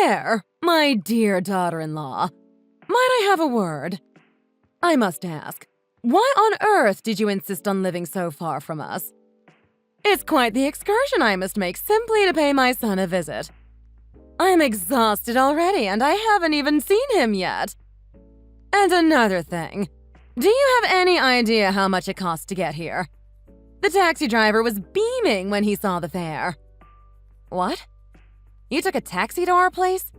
There, my dear daughter-in-law. Might I have a word? I must ask, why on earth did you insist on living so far from us? It's quite the excursion I must make simply to pay my son a visit. I'm exhausted already, and I haven't even seen him yet. And another thing, do you have any idea how much it costs to get here? The taxi driver was beaming when he saw the fare. What? You took a taxi to our place?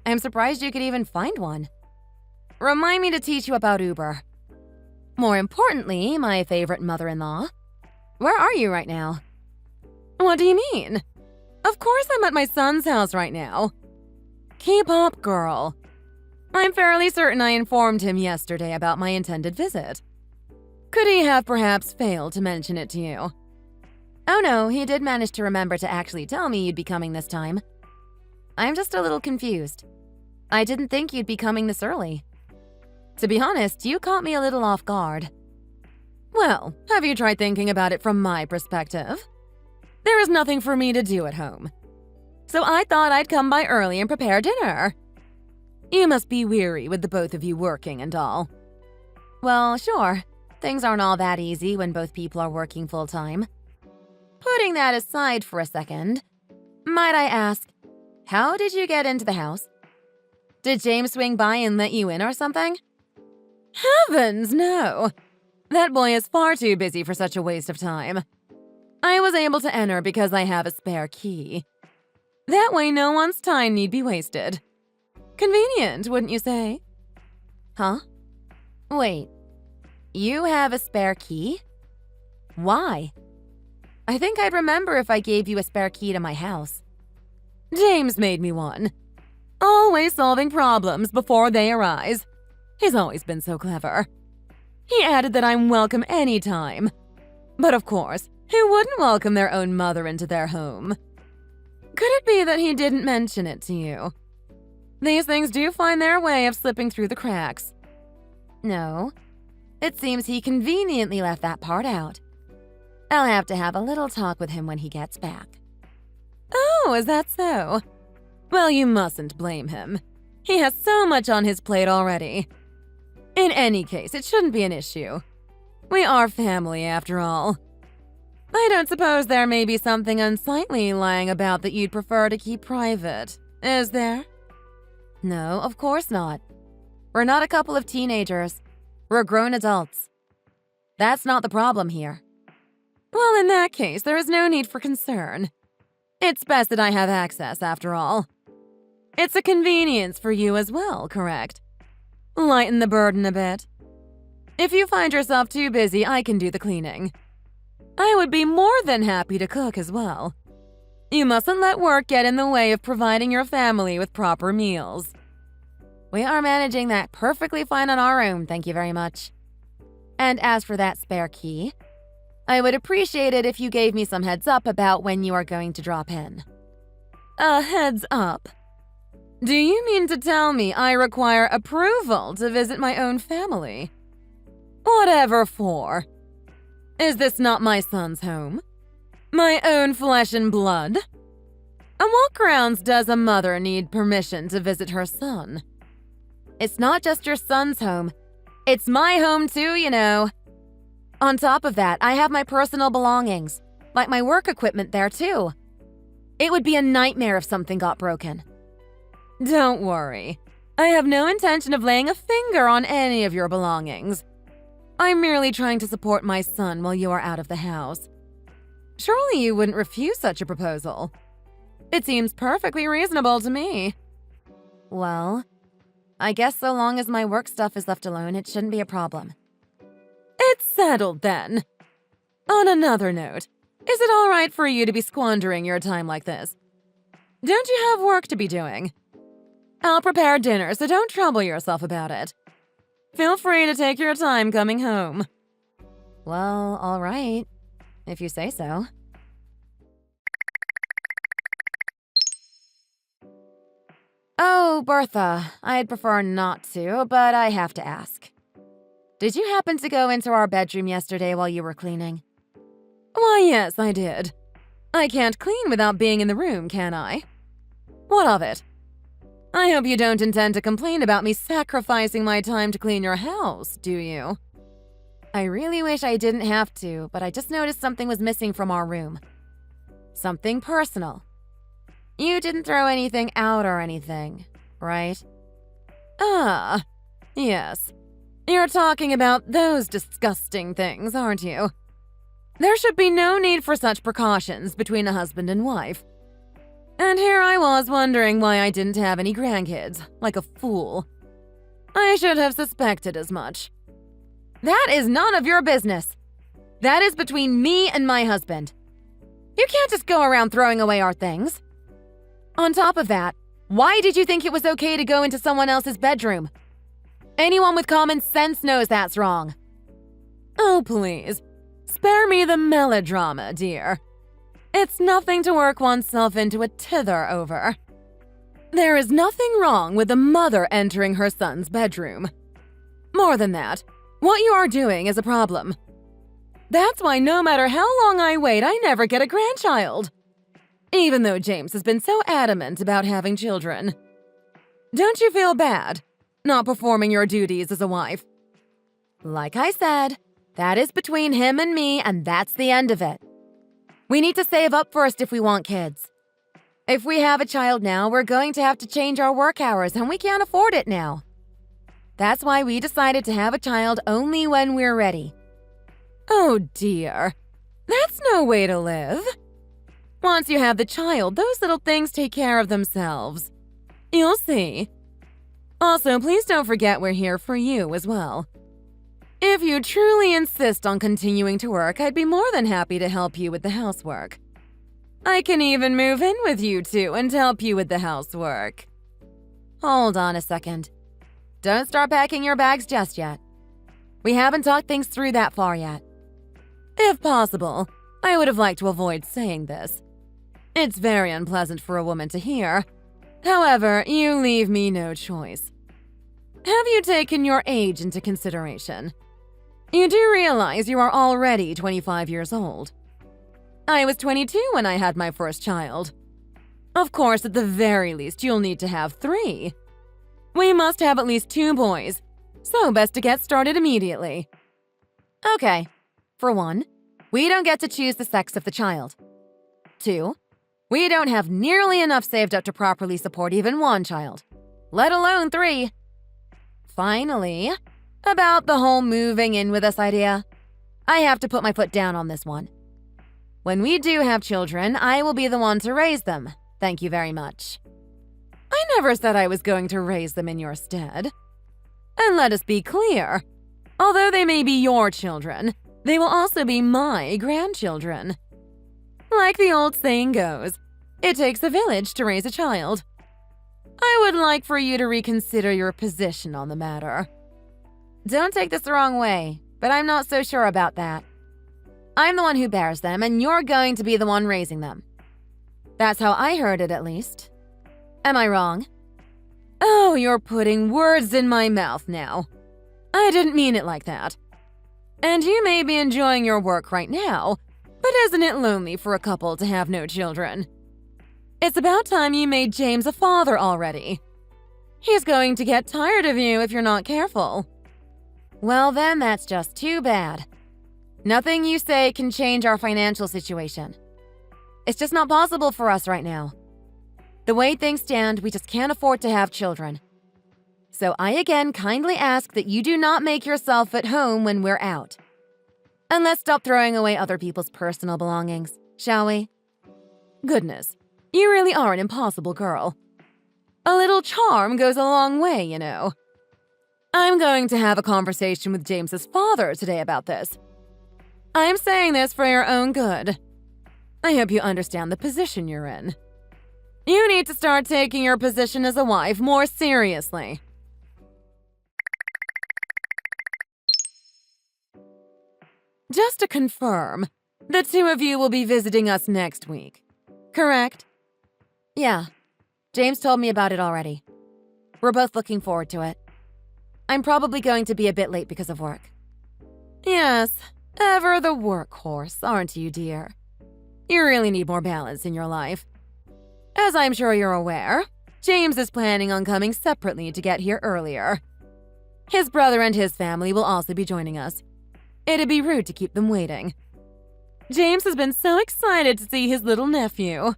I'm surprised you could even find one. Remind me to teach you about Uber. More importantly, my favorite mother-in-law, where are you right now? What do you mean? Of course I'm at my son's house right now. Keep up, girl. I'm fairly certain I informed him yesterday about my intended visit. Could he have perhaps failed to mention it to you? Oh no, he did manage to remember to actually tell me you'd be coming this time. I'm just a little confused. I didn't think you'd be coming this early. To be honest, you caught me a little off guard. Well, have you tried thinking about it from my perspective? There is nothing for me to do at home. So I thought I'd come by early and prepare dinner. You must be weary with the both of you working and all. Well, sure. Things aren't all that easy when both people are working full-time. Putting that aside for a second, might I ask, how did you get into the house? Did James swing by and let you in or something? Heavens, no! That boy is far too busy for such a waste of time. I was able to enter because I have a spare key. That way no one's time need be wasted. Convenient, wouldn't you say? Huh? Wait, you have a spare key? Why? I think I'd remember if I gave you a spare key to my house. James made me one. Always solving problems before they arise. He's always been so clever. He added that I'm welcome anytime. But of course, who wouldn't welcome their own mother into their home? Could it be that he didn't mention it to you? These things do find their way of slipping through the cracks. No, it seems he conveniently left that part out. I'll have to have a little talk with him when he gets back. Oh, is that so? Well, you mustn't blame him. He has so much on his plate already. In any case, it shouldn't be an issue. We are family, after all. I don't suppose there may be something unsightly lying about that you'd prefer to keep private, is there? No, of course not. We're not a couple of teenagers. We're grown adults. That's not the problem here. Well, in that case, there is no need for concern. It's best that I have access, after all. It's a convenience for you as well, correct? Lighten the burden a bit. If you find yourself too busy, I can do the cleaning. I would be more than happy to cook as well. You mustn't let work get in the way of providing your family with proper meals. We are managing that perfectly fine on our own, thank you very much. And as for that spare key, I would appreciate it if you gave me some heads up about when you are going to drop in. A heads up? Do you mean to tell me I require approval to visit my own family? Whatever for? Is this not my son's home? My own flesh and blood? On what grounds does a mother need permission to visit her son? It's not just your son's home. It's my home too, you know. On top of that, I have my personal belongings, like my work equipment there too. It would be a nightmare if something got broken. Don't worry. I have no intention of laying a finger on any of your belongings. I'm merely trying to support my son while you are out of the house. Surely you wouldn't refuse such a proposal. It seems perfectly reasonable to me. Well, I guess so long as my work stuff is left alone, it shouldn't be a problem. It's settled then. On another note, is it all right for you to be squandering your time like this? Don't you have work to be doing? I'll prepare dinner, so don't trouble yourself about it. Feel free to take your time coming home. Well, all right, if you say so. Oh, Bertha, I'd prefer not to, but I have to ask. Did you happen to go into our bedroom yesterday while you were cleaning? Why, yes, I did. I can't clean without being in the room, can I? What of it? I hope you don't intend to complain about me sacrificing my time to clean your house, do you? I really wish I didn't have to, but I just noticed something was missing from our room. Something personal. You didn't throw anything out or anything, right? Ah, yes. You're talking about those disgusting things, aren't you? There should be no need for such precautions between a husband and wife. And here I was wondering why I didn't have any grandkids, like a fool. I should have suspected as much. That is none of your business. That is between me and my husband. You can't just go around throwing away our things. On top of that, why did you think it was okay to go into someone else's bedroom? Anyone with common sense knows that's wrong. Oh, please. Spare me the melodrama, dear. It's nothing to work oneself into a tither over. There is nothing wrong with a mother entering her son's bedroom. More than that, what you are doing is a problem. That's why no matter how long I wait, I never get a grandchild. Even though James has been so adamant about having children. Don't you feel bad, not performing your duties as a wife? Like I said, that is between him and me, and that's the end of it. We need to save up first if we want kids. If we have a child now, we're going to have to change our work hours, and we can't afford it now. That's why we decided to have a child only when we're ready. Oh dear, that's no way to live. Once you have the child, those little things take care of themselves. You'll see. Also, please don't forget we're here for you as well. If you truly insist on continuing to work, I'd be more than happy to help you with the housework. I can even move in with you two and help you with the housework. Hold on a second. Don't start packing your bags just yet. We haven't talked things through that far yet. If possible, I would have liked to avoid saying this. It's very unpleasant for a woman to hear. However, you leave me no choice. Have you taken your age into consideration? You do realize you are already 25 years old. I was 22 when I had my first child. Of course, at the very least, you'll need to have 3. We must have at least 2 boys, so best to get started immediately. Okay, for 1, we don't get to choose the sex of the child. 2, we don't have nearly enough saved up to properly support even 1 child, let alone 3. Finally, about the whole moving in with us idea, I have to put my foot down on this one. When we do have children, I will be the one to raise them. Thank you very much. I never said I was going to raise them in your stead. And let us be clear, although they may be your children, they will also be my grandchildren. Like the old saying goes, it takes a village to raise a child. I would like for you to reconsider your position on the matter. Don't take this the wrong way, but I'm not so sure about that. I'm the one who bears them, and you're going to be the one raising them. That's how I heard it, at least. Am I wrong? Oh, you're putting words in my mouth now. I didn't mean it like that. And you may be enjoying your work right now, but isn't it lonely for a couple to have no children? It's about time you made James a father already. He's going to get tired of you if you're not careful. Well then, that's just too bad. Nothing you say can change our financial situation. It's just not possible for us right now. The way things stand, we just can't afford to have children. So I again kindly ask that you do not make yourself at home when we're out. And let's stop throwing away other people's personal belongings, shall we? Goodness, you really are an impossible girl. A little charm goes a long way, you know. I'm going to have a conversation with James's father today about this. I'm saying this for your own good. I hope you understand the position you're in. You need to start taking your position as a wife more seriously. Just to confirm, the 2 of you will be visiting us next week, correct? Yeah, James told me about it already. We're both looking forward to it. I'm probably going to be a bit late because of work. Yes, ever the workhorse, aren't you, dear? You really need more balance in your life. As I'm sure you're aware, James is planning on coming separately to get here earlier. His brother and his family will also be joining us. It'd be rude to keep them waiting. James has been so excited to see his little nephew.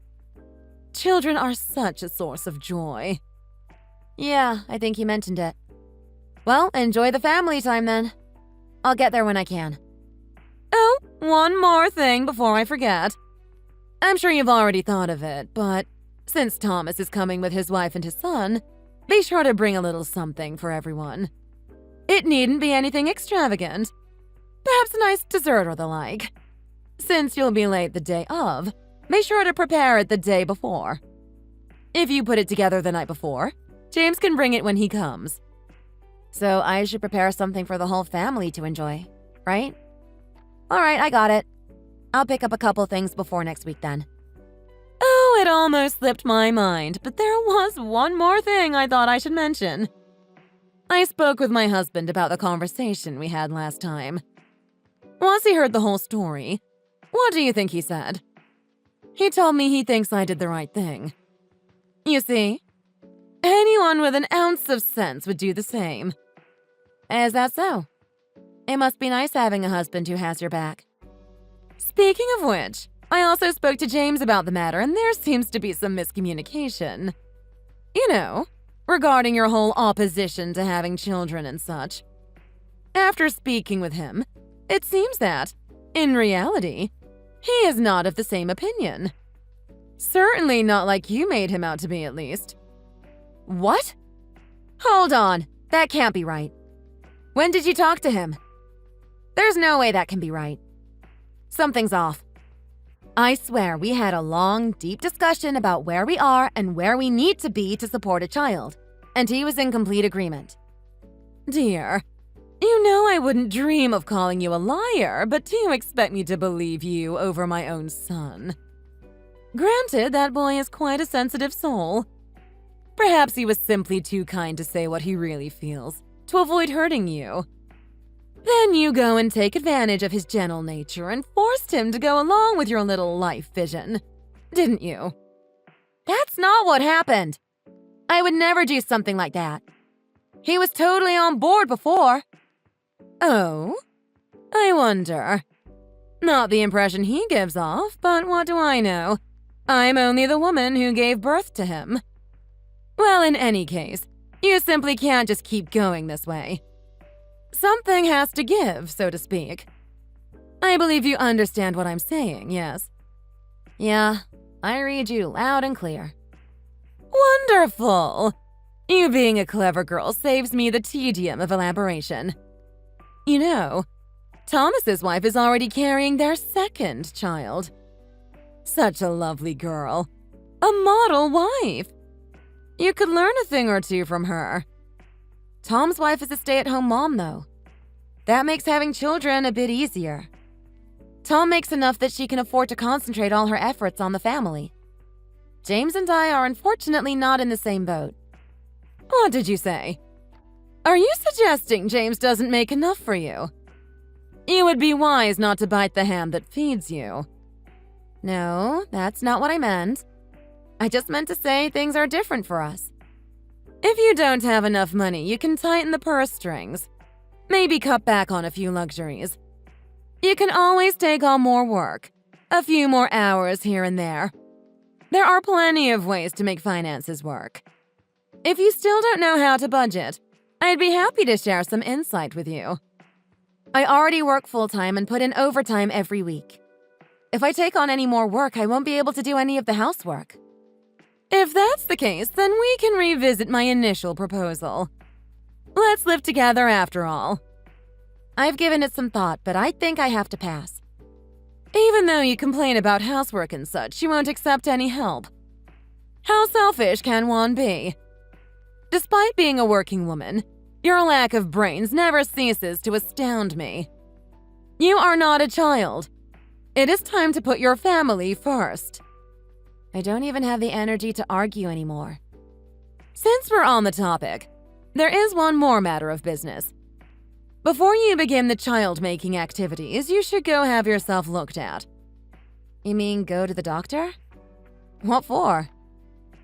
Children are such a source of joy. Yeah, I think he mentioned it. Well, enjoy the family time then. I'll get there when I can. Oh, one more thing before I forget. I'm sure you've already thought of it, but since Thomas is coming with his wife and his son, be sure to bring a little something for everyone. It needn't be anything extravagant. Perhaps a nice dessert or the like. Since you'll be late the day of, be sure to prepare it the day before. If you put it together the night before, James can bring it when he comes. So I should prepare something for the whole family to enjoy, right? All right, I got it. I'll pick up a couple things before next week then. Oh, it almost slipped my mind, but there was one more thing I thought I should mention. I spoke with my husband about the conversation we had last time. Once he heard the whole story, what do you think he said? He told me he thinks I did the right thing. You see, anyone with an ounce of sense would do the same. Is that so? It must be nice having a husband who has your back. Speaking of which, I also spoke to James about the matter, and there seems to be some miscommunication. You know, regarding your whole opposition to having children and such. After speaking with him, it seems that, in reality, he is not of the same opinion. Certainly not like you made him out to be, at least. What? Hold on, that can't be right. When did you talk to him? There's no way that can be right. Something's off. I swear we had a long, deep discussion about where we are and where we need to be to support a child, and he was in complete agreement. Dear, you know I wouldn't dream of calling you a liar, but do you expect me to believe you over my own son? Granted, that boy is quite a sensitive soul. Perhaps he was simply too kind to say what he really feels, to avoid hurting you. Then you go and take advantage of his gentle nature and forced him to go along with your little life vision, didn't you? That's not what happened. I would never do something like that. He was totally on board before. Oh? I wonder. Not the impression he gives off, but what do I know? I'm only the woman who gave birth to him. Well, in any case, you simply can't just keep going this way. Something has to give, so to speak. I believe you understand what I'm saying, yes? Yeah, I read you loud and clear. Wonderful! You being a clever girl saves me the tedium of elaboration. You know, Thomas's wife is already carrying their second child. Such a lovely girl. A model wife. You could learn a thing or two from her. Tom's wife is a stay-at-home mom, though. That makes having children a bit easier. Tom makes enough that she can afford to concentrate all her efforts on the family. James and I are unfortunately not in the same boat. What did you say? Are you suggesting James doesn't make enough for you? You would be wise not to bite the hand that feeds you. No, that's not what I meant. I just meant to say things are different for us. If you don't have enough money, you can tighten the purse strings. Maybe cut back on a few luxuries. You can always take on more work. A few more hours here and there. There are plenty of ways to make finances work. If you still don't know how to budget, I'd be happy to share some insight with you. I already work full-time and put in overtime every week. If I take on any more work, I won't be able to do any of the housework. If that's the case, then we can revisit my initial proposal. Let's live together after all. I've given it some thought, but I think I have to pass. Even though you complain about housework and such, you won't accept any help. How selfish can one be? Despite being a working woman, your lack of brains never ceases to astound me. You are not a child. It is time to put your family first. I don't even have the energy to argue anymore. Since we're on the topic, there is one more matter of business. Before you begin the child-making activities, you should go have yourself looked at. You mean go to the doctor? What for?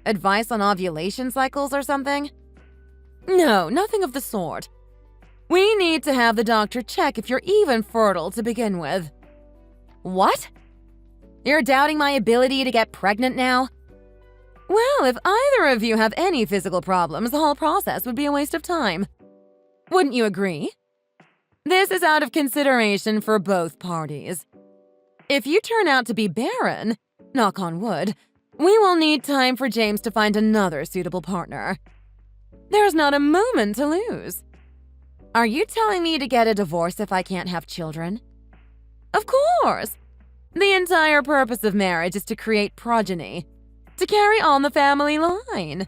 Advice on ovulation cycles or something? No, nothing of the sort. We need to have the doctor check if you're even fertile to begin with. What? You're doubting my ability to get pregnant now? Well, if either of you have any physical problems, the whole process would be a waste of time. Wouldn't you agree? This is out of consideration for both parties. If you turn out to be barren, knock on wood, we will need time for James to find another suitable partner. There's not a moment to lose. Are you telling me to get a divorce if I can't have children? Of course! The entire purpose of marriage is to create progeny, to carry on the family line.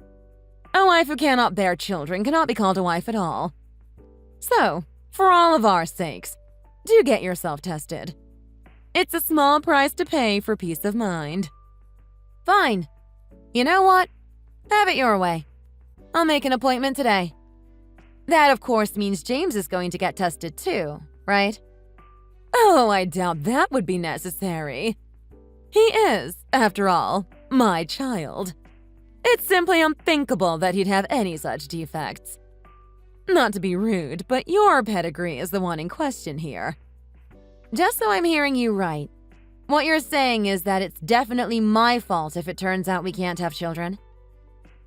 A wife who cannot bear children cannot be called a wife at all. So, for all of our sakes, do get yourself tested. It's a small price to pay for peace of mind. Fine. You know what? Have it your way. I'll make an appointment today. That, of course, means James is going to get tested too, right? Oh, I doubt that would be necessary. He is, after all, my child. It's simply unthinkable that he'd have any such defects. Not to be rude, but your pedigree is the one in question here. Just so I'm hearing you right, what you're saying is that it's definitely my fault if it turns out we can't have children?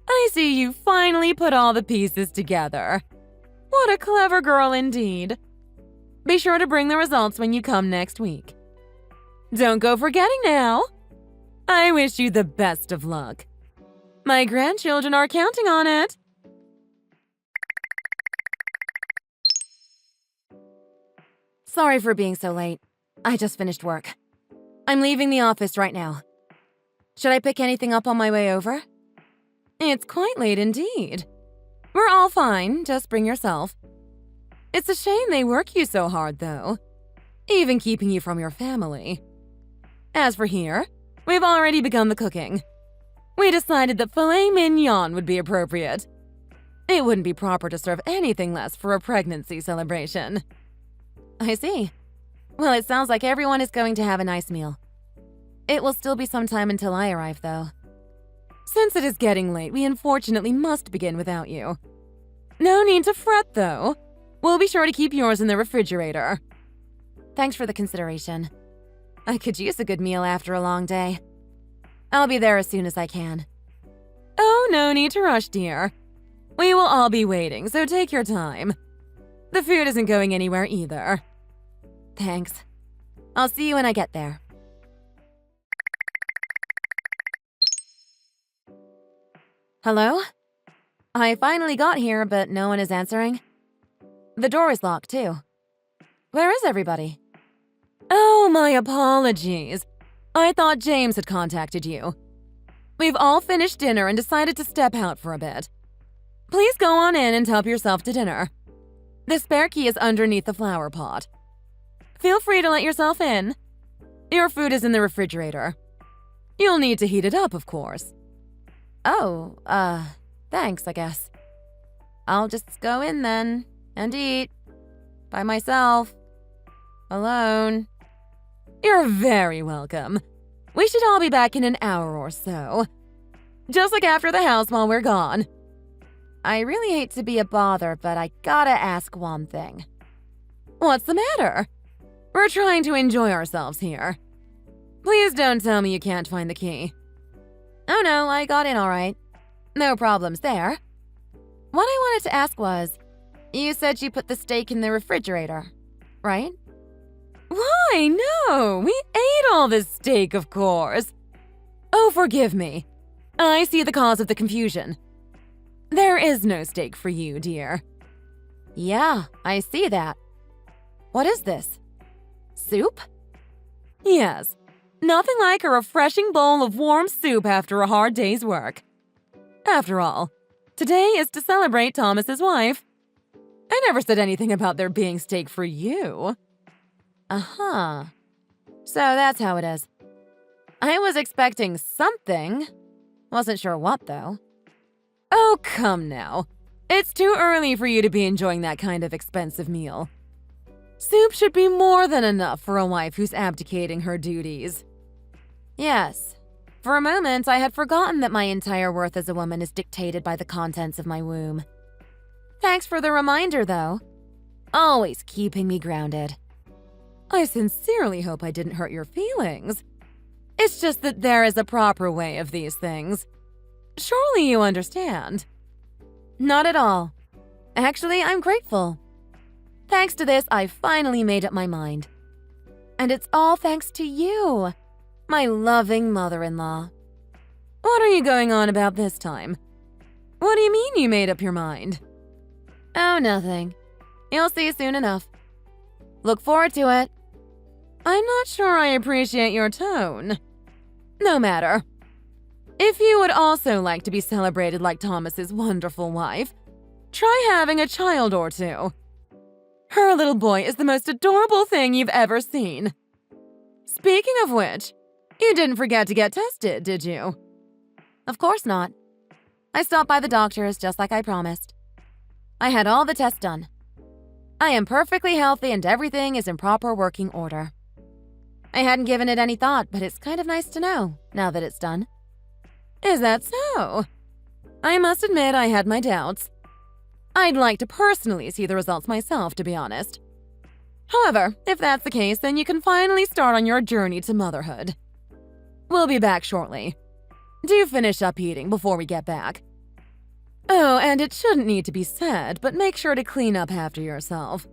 I see you finally put all the pieces together. What a clever girl indeed. Be sure to bring the results when you come next week. Don't go forgetting now. I wish you the best of luck. My grandchildren are counting on it. Sorry for being so late. I just finished work. I'm leaving the office right now. Should I pick anything up on my way over? It's quite late indeed. We're all fine, just bring yourself. It's a shame they work you so hard, though, even keeping you from your family. As for here, we've already begun the cooking. We decided that filet mignon would be appropriate. It wouldn't be proper to serve anything less for a pregnancy celebration. I see. Well, it sounds like everyone is going to have a nice meal. It will still be some time until I arrive, though. Since it is getting late, we unfortunately must begin without you. No need to fret, though. We'll be sure to keep yours in the refrigerator. Thanks for the consideration. I could use a good meal after a long day. I'll be there as soon as I can. Oh, no need to rush, dear. We will all be waiting, so take your time. The food isn't going anywhere either. Thanks. I'll see you when I get there. Hello? I finally got here, but no one is answering. The door is locked, too. Where is everybody? Oh, my apologies. I thought James had contacted you. We've all finished dinner and decided to step out for a bit. Please go on in and help yourself to dinner. The spare key is underneath the flower pot. Feel free to let yourself in. Your food is in the refrigerator. You'll need to heat it up, of course. Oh, thanks, I guess. I'll just go in then and eat. By myself. Alone. You're very welcome. We should all be back in an hour or so. Just look after the house while we're gone. I really hate to be a bother, but I gotta ask one thing. What's the matter? We're trying to enjoy ourselves here. Please don't tell me you can't find the key. Oh no, I got in all right. No problems there. What I wanted to ask was, you said you put the steak in the refrigerator, right? Why, no, we ate all this steak, of course. Oh, forgive me. I see the cause of the confusion. There is no steak for you, dear. Yeah, I see that. What is this? Soup? Yes, nothing like a refreshing bowl of warm soup after a hard day's work. After all, today is to celebrate Thomas's wife. I never said anything about there being steak for you. Uh-huh. So that's how it is. I was expecting something. Wasn't sure what, though. Oh, come now. It's too early for you to be enjoying that kind of expensive meal. Soup should be more than enough for a wife who's abdicating her duties. Yes, For a moment, I had forgotten that my entire worth as a woman is dictated by the contents of my womb. Thanks for the reminder, though. Always keeping me grounded. I sincerely hope I didn't hurt your feelings. It's just that there is a proper way of these things. Surely you understand. Not at all. Actually, I'm grateful. Thanks to this, I finally made up my mind. And it's all thanks to you, my loving mother-in-law. What are you going on about this time? What do you mean you made up your mind? Oh, nothing. You'll see soon enough. Look forward to it. I'm not sure I appreciate your tone. No matter. If you would also like to be celebrated like Thomas's wonderful wife, try having a child or two. Her little boy is the most adorable thing you've ever seen. Speaking of which, you didn't forget to get tested, did you? Of course not. I stopped by the doctor's just like I promised. I had all the tests done. I am perfectly healthy and everything is in proper working order. I hadn't given it any thought, but it's kind of nice to know, now that it's done. Is that so? I must admit I had my doubts. I'd like to personally see the results myself, to be honest. However, if that's the case, then you can finally start on your journey to motherhood. We'll be back shortly. Do finish up eating before we get back. Oh, and it shouldn't need to be said, but make sure to clean up after yourself.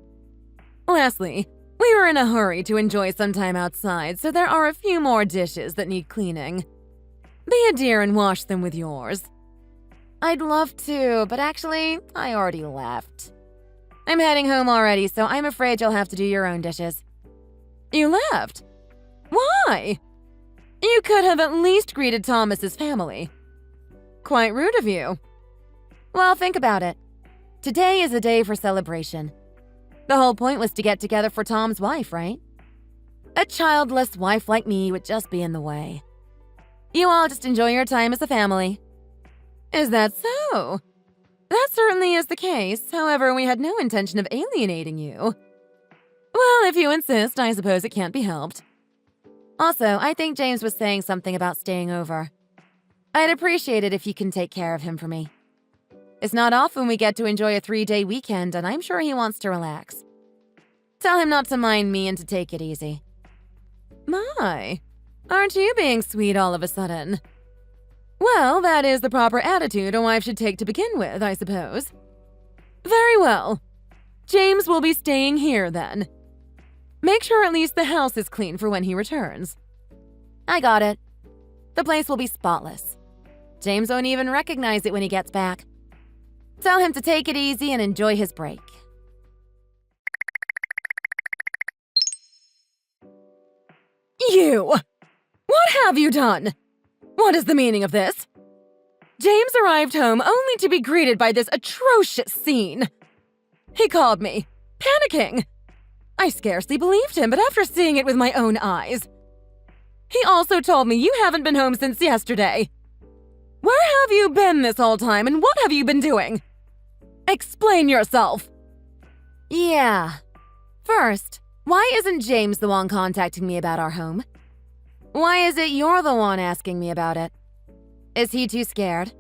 Lastly, we were in a hurry to enjoy some time outside, so there are a few more dishes that need cleaning. Be a dear and wash them with yours. I'd love to, but actually, I already left. I'm heading home already, so I'm afraid you'll have to do your own dishes. You left? Why? You could have at least greeted Thomas's family. Quite rude of you. Well, think about it. Today is a day for celebration. The whole point was to get together for Tom's wife, right? A childless wife like me would just be in the way. You all just enjoy your time as a family. Is that so? That certainly is the case. However, we had no intention of alienating you. Well, if you insist, I suppose it can't be helped. Also, I think James was saying something about staying over. I'd appreciate it if you can take care of him for me. It's not often we get to enjoy a 3-day weekend, and I'm sure he wants to relax. Tell him not to mind me and to take it easy. My, aren't you being sweet all of a sudden? Well, that is the proper attitude a wife should take to begin with, I suppose. Very well. James will be staying here, then. Make sure at least the house is clean for when he returns. I got it. The place will be spotless. James won't even recognize it when he gets back. Tell him to take it easy and enjoy his break. You! What have you done? What is the meaning of this? James arrived home only to be greeted by this atrocious scene. He called me, panicking. I scarcely believed him, but after seeing it with my own eyes. He also told me you haven't been home since yesterday. Where have you been this whole time, and what have you been doing? Explain yourself. Yeah. First, why isn't James the one contacting me about our home? Why is it you're the one asking me about it? Is he too scared?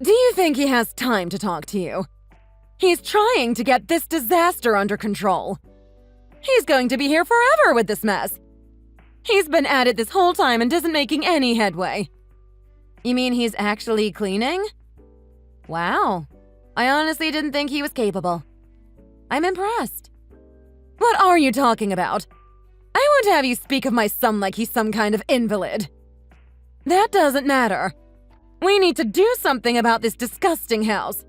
Do you think he has time to talk to you? He's trying to get this disaster under control. He's going to be here forever with this mess. He's been at it this whole time and isn't making any headway. You mean he's actually cleaning? Wow. I honestly didn't think he was capable. I'm impressed. What are you talking about? I won't have you speak of my son like he's some kind of invalid. That doesn't matter. We need to do something about this disgusting house.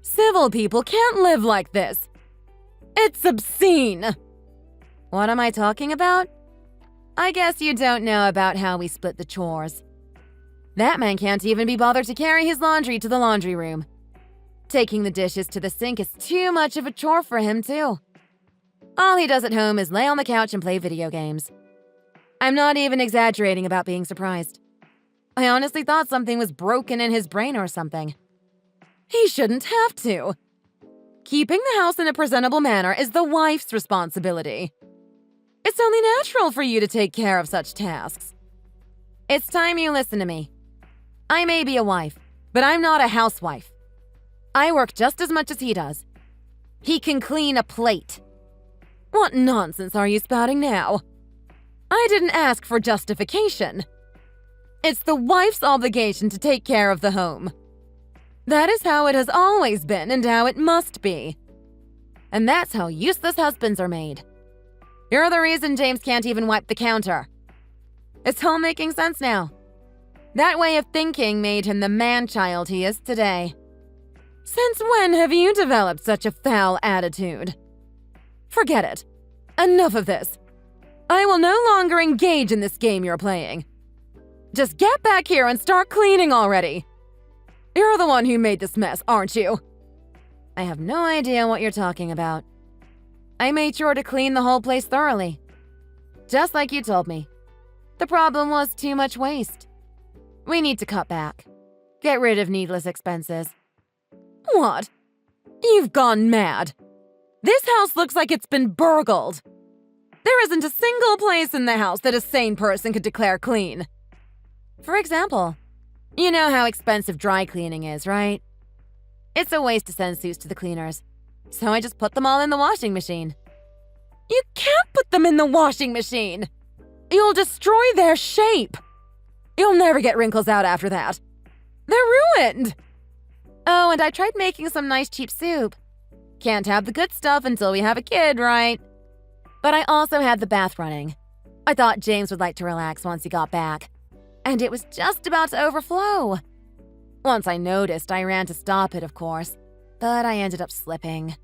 Civil people can't live like this. It's obscene. What am I talking about? I guess you don't know about how we split the chores. That man can't even be bothered to carry his laundry to the laundry room. Taking the dishes to the sink is too much of a chore for him, too. All he does at home is lay on the couch and play video games. I'm not even exaggerating about being surprised. I honestly thought something was broken in his brain or something. He shouldn't have to. Keeping the house in a presentable manner is the wife's responsibility. It's only natural for you to take care of such tasks. It's time you listen to me. I may be a wife, but I'm not a housewife. I work just as much as he does. He can clean a plate. What nonsense are you spouting now? I didn't ask for justification. It's the wife's obligation to take care of the home. That is how it has always been and how it must be. And that's how useless husbands are made. You're the reason James can't even wipe the counter. It's all making sense now. That way of thinking made him the man-child he is today. Since when have you developed such a foul attitude? Forget it. Enough of this. I will no longer engage in this game you're playing. Just get back here and start cleaning already. You're the one who made this mess, aren't you? I have no idea what you're talking about. I made sure to clean the whole place thoroughly. Just like you told me. The problem was too much waste. We need to cut back. Get rid of needless expenses. What? You've gone mad. This house looks like it's been burgled. There isn't a single place in the house that a sane person could declare clean. For example, you know how expensive dry cleaning is, right? It's a waste to send suits to the cleaners, so I just put them all in the washing machine. You can't put them in the washing machine! You'll destroy their shape! You'll never get wrinkles out after that. They're ruined! Oh, and I tried making some nice cheap soup. Can't have the good stuff until we have a kid, right? But I also had the bath running. I thought James would like to relax once he got back. And it was just about to overflow. Once I noticed, I ran to stop it, of course. But I ended up slipping.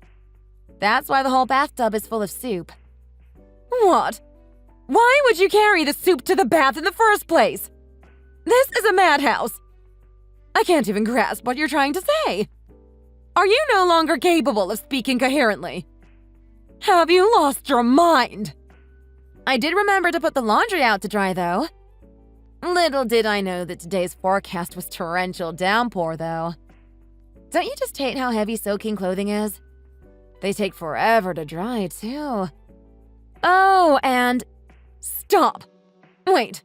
That's why the whole bathtub is full of soup. What? Why would you carry the soup to the bath in the first place? This is a madhouse. I can't even grasp what you're trying to say. Are you no longer capable of speaking coherently? Have you lost your mind? I did remember to put the laundry out to dry, though. Little did I know that today's forecast was torrential downpour, though. Don't you just hate how heavy soaking clothing is? They take forever to dry, too. Oh, and... Stop! Wait.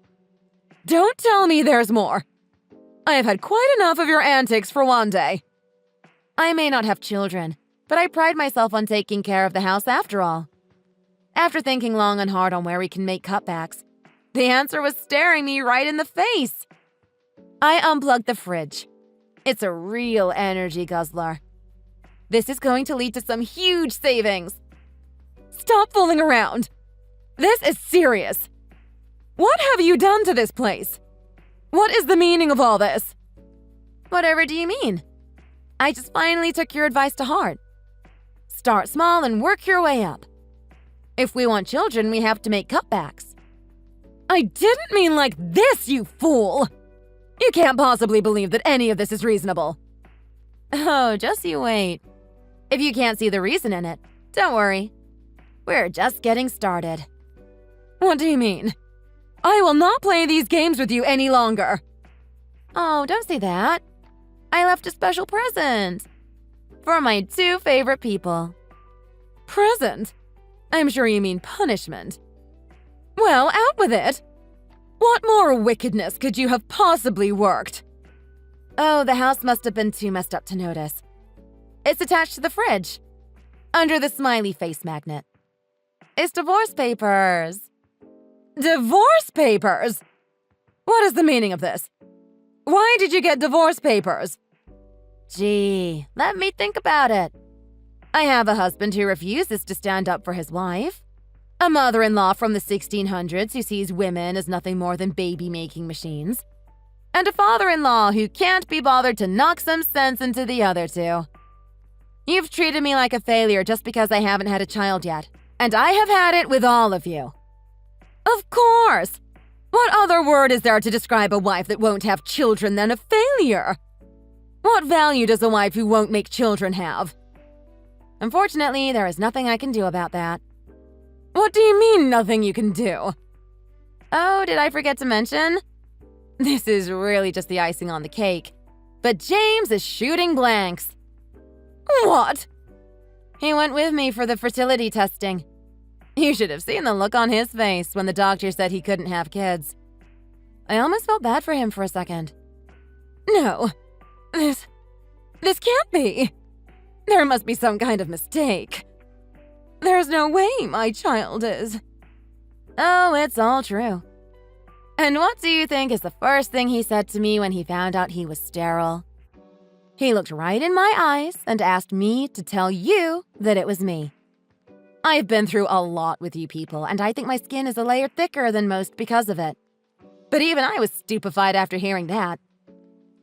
Don't tell me there's more. I have had quite enough of your antics for one day. I may not have children, but I pride myself on taking care of the house after all. After thinking long and hard on where we can make cutbacks, the answer was staring me right in the face. I unplugged the fridge. It's a real energy guzzler. This is going to lead to some huge savings. Stop fooling around. This is serious. What have you done to this place? What is the meaning of all this? Whatever do you mean? I just finally took your advice to heart. Start small and work your way up. If we want children, we have to make cutbacks. I didn't mean like this, you fool! You can't possibly believe that any of this is reasonable. Oh, just you wait. If you can't see the reason in it, don't worry. We're just getting started. What do you mean? I will not play these games with you any longer. Oh, don't say that. I left a special present. For my two favorite people. Present? I'm sure you mean punishment. Well, out with it. What more wickedness could you have possibly worked? Oh, the house must have been too messed up to notice. It's attached to the fridge, under the smiley face magnet. It's divorce papers. Divorce papers? What is the meaning of this? Why did you get divorce papers? Gee, let me think about it. I have a husband who refuses to stand up for his wife. A mother-in-law from the 1600s who sees women as nothing more than baby-making machines. And a father-in-law who can't be bothered to knock some sense into the other two. You've treated me like a failure just because I haven't had a child yet. And I have had it with all of you. Of course! What other word is there to describe a wife that won't have children than a failure? What value does a wife who won't make children have? Unfortunately, there is nothing I can do about that. What do you mean, nothing you can do? Oh, did I forget to mention? This is really just the icing on the cake. But James is shooting blanks. What? He went with me for the fertility testing. You should have seen the look on his face when the doctor said he couldn't have kids. I almost felt bad for him for a second. No, this can't be. There must be some kind of mistake. There's no way my child is. Oh, it's all true. And what do you think is the first thing he said to me when he found out he was sterile? He looked right in my eyes and asked me to tell you that it was me. I've been through a lot with you people, and I think my skin is a layer thicker than most because of it. But even I was stupefied after hearing that.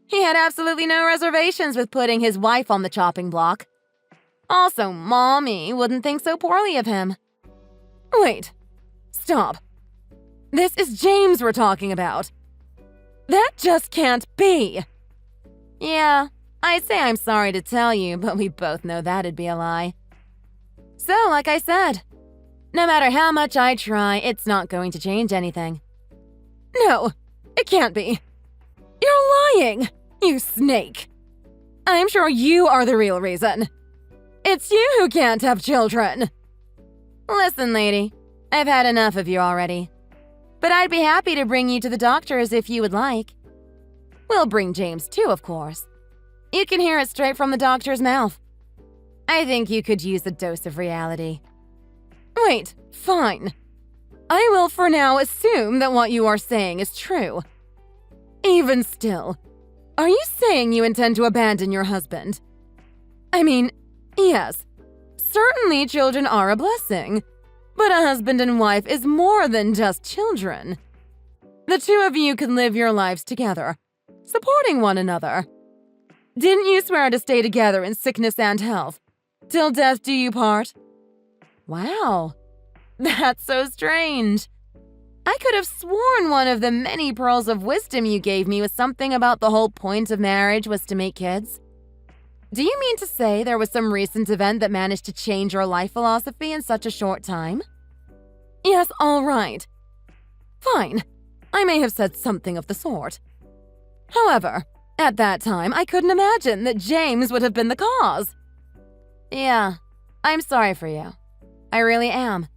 He had absolutely no reservations with putting his wife on the chopping block. Also, Mommy wouldn't think so poorly of him. Wait. Stop. This is James we're talking about. That just can't be. Yeah, I'd say I'm sorry to tell you, but we both know that'd be a lie. So, like I said, no matter how much I try, it's not going to change anything. No, it can't be. You're lying, you snake. I'm sure you are the real reason. It's you who can't have children. Listen, lady, I've had enough of you already. But I'd be happy to bring you to the doctors if you would like. We'll bring James too, of course. You can hear it straight from the doctor's mouth. I think you could use a dose of reality. Wait, fine. I will for now assume that what you are saying is true. Even still, are you saying you intend to abandon your husband? I mean, yes, certainly children are a blessing, but a husband and wife is more than just children. The two of you can live your lives together, supporting one another. Didn't you swear to stay together in sickness and health? Till death do you part? Wow, that's so strange. I could have sworn one of the many pearls of wisdom you gave me was something about the whole point of marriage was to make kids. Do you mean to say there was some recent event that managed to change your life philosophy in such a short time? Yes, all right. Fine. I may have said something of the sort. However, at that time, I couldn't imagine that James would have been the cause. Yeah, I'm sorry for you. I really am.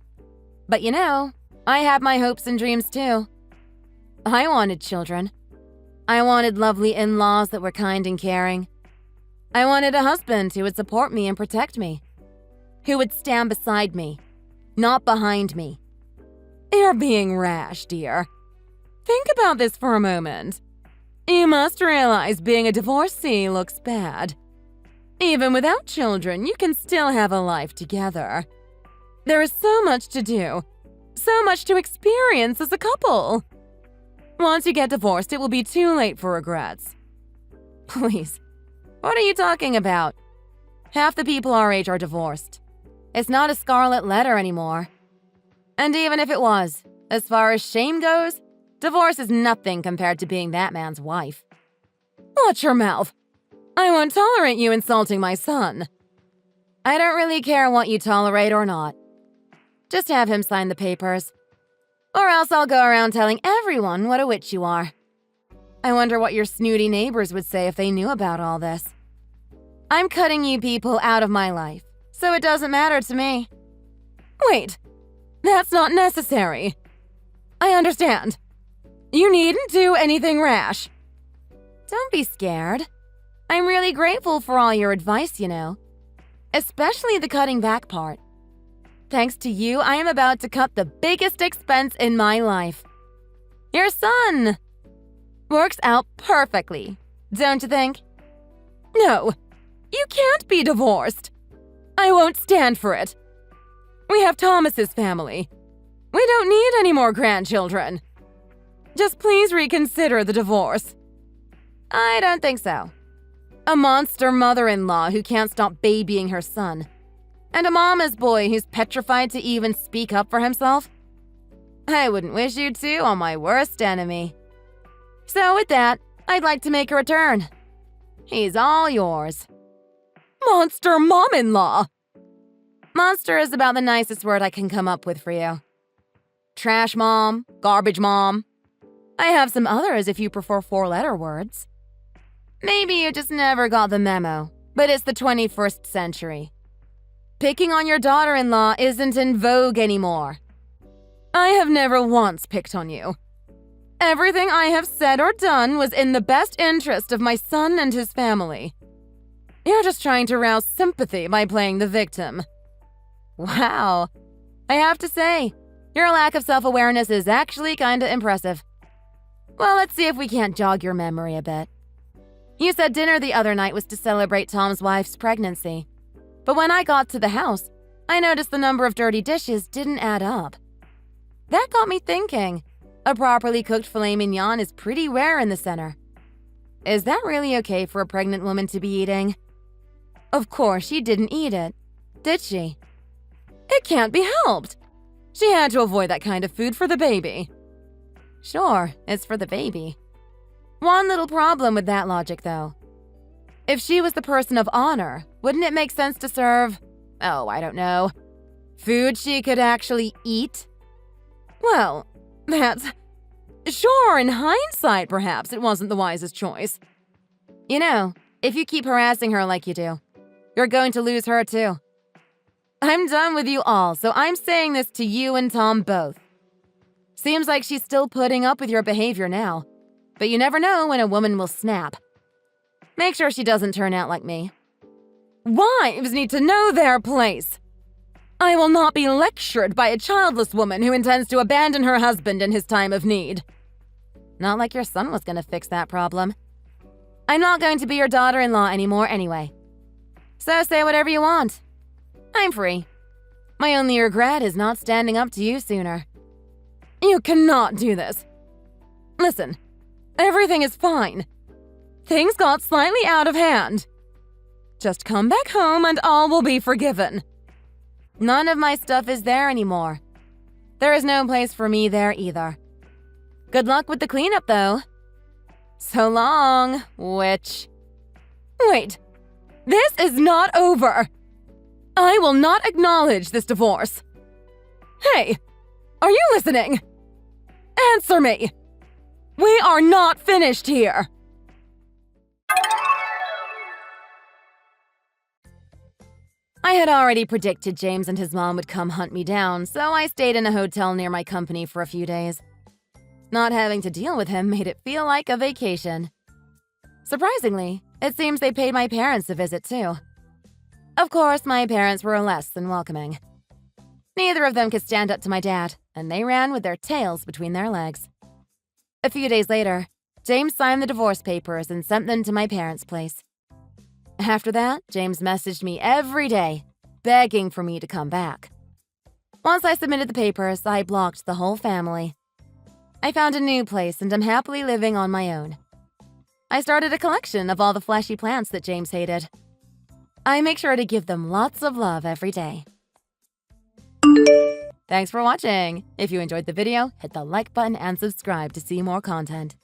But you know, I have my hopes and dreams too. I wanted children. I wanted lovely in-laws that were kind and caring. I wanted a husband who would support me and protect me. Who would stand beside me, not behind me. You're being rash, dear. Think about this for a moment. You must realize being a divorcee looks bad. Even without children, you can still have a life together. There is so much to do, so much to experience as a couple. Once you get divorced, it will be too late for regrets. Please, what are you talking about? Half the people our age are divorced. It's not a scarlet letter anymore. And even if it was, as far as shame goes, divorce is nothing compared to being that man's wife. Watch your mouth. I won't tolerate you insulting my son. I don't really care what you tolerate or not. Just have him sign the papers. Or else I'll go around telling everyone what a witch you are. I wonder what your snooty neighbors would say if they knew about all this. I'm cutting you people out of my life, so it doesn't matter to me. Wait, that's not necessary. I understand. You needn't do anything rash. Don't be scared. I'm really grateful for all your advice, you know. Especially the cutting back part. Thanks to you, I am about to cut the biggest expense in my life. Your son! Works out perfectly, don't you think? No, you can't be divorced. I won't stand for it. We have Thomas's family. We don't need any more grandchildren. Just please reconsider the divorce. I don't think so. A monster mother-in-law who can't stop babying her son. And a mama's boy who's petrified to even speak up for himself. I wouldn't wish you to on my worst enemy. So with that, I'd like to make a return. He's all yours. Monster mom-in-law! Monster is about the nicest word I can come up with for you. Trash mom, garbage mom. I have some others if you prefer 4-letter words. Maybe you just never got the memo, but it's the 21st century. Picking on your daughter-in-law isn't in vogue anymore. I have never once picked on you. Everything I have said or done was in the best interest of my son and his family. You're just trying to rouse sympathy by playing the victim. Wow. I have to say, your lack of self-awareness is actually kinda impressive. Well, let's see if we can't jog your memory a bit. You said dinner the other night was to celebrate Tom's wife's pregnancy. But when I got to the house, I noticed the number of dirty dishes didn't add up. That got me thinking. A properly cooked filet mignon is pretty rare in the center. Is that really okay for a pregnant woman to be eating? Of course, she didn't eat it, did she? It can't be helped. She had to avoid that kind of food for the baby. Sure, it's for the baby. One little problem with that logic, though. If she was the person of honor, wouldn't it make sense to serve, I don't know, food she could actually eat? Well, that's... Sure, in hindsight, perhaps it wasn't the wisest choice. You know, if you keep harassing her like you do, you're going to lose her too. I'm done with you all, so I'm saying this to you and Tom both. Seems like she's still putting up with your behavior now, but you never know when a woman will snap. Make sure she doesn't turn out like me. Wives need to know their place. I will not be lectured by a childless woman who intends to abandon her husband in his time of need. Not like your son was going to fix that problem. I'm not going to be your daughter-in-law anymore anyway. So say whatever you want. I'm free. My only regret is not standing up to you sooner. You cannot do this. Listen, everything is fine. Things got slightly out of hand. Just come back home and all will be forgiven. None of my stuff is there anymore. There is no place for me there either. Good luck with the cleanup, though. So long, witch. Wait, this is not over. I will not acknowledge this divorce. Hey, are you listening? Answer me. We are not finished here. I had already predicted James and his mom would come hunt me down, so I stayed in a hotel near my company for a few days. Not having to deal with him made it feel like a vacation. Surprisingly, it seems they paid my parents a visit too. Of course, my parents were less than welcoming. Neither of them could stand up to my dad, and they ran with their tails between their legs. A few days later, James signed the divorce papers and sent them to my parents' place. After that, James messaged me every day, begging for me to come back. Once I submitted the papers, I blocked the whole family. I found a new place and am happily living on my own. I started a collection of all the flashy plants that James hated. I make sure to give them lots of love every day. Thanks for watching. If you enjoyed the video, hit the like button and subscribe to see more content.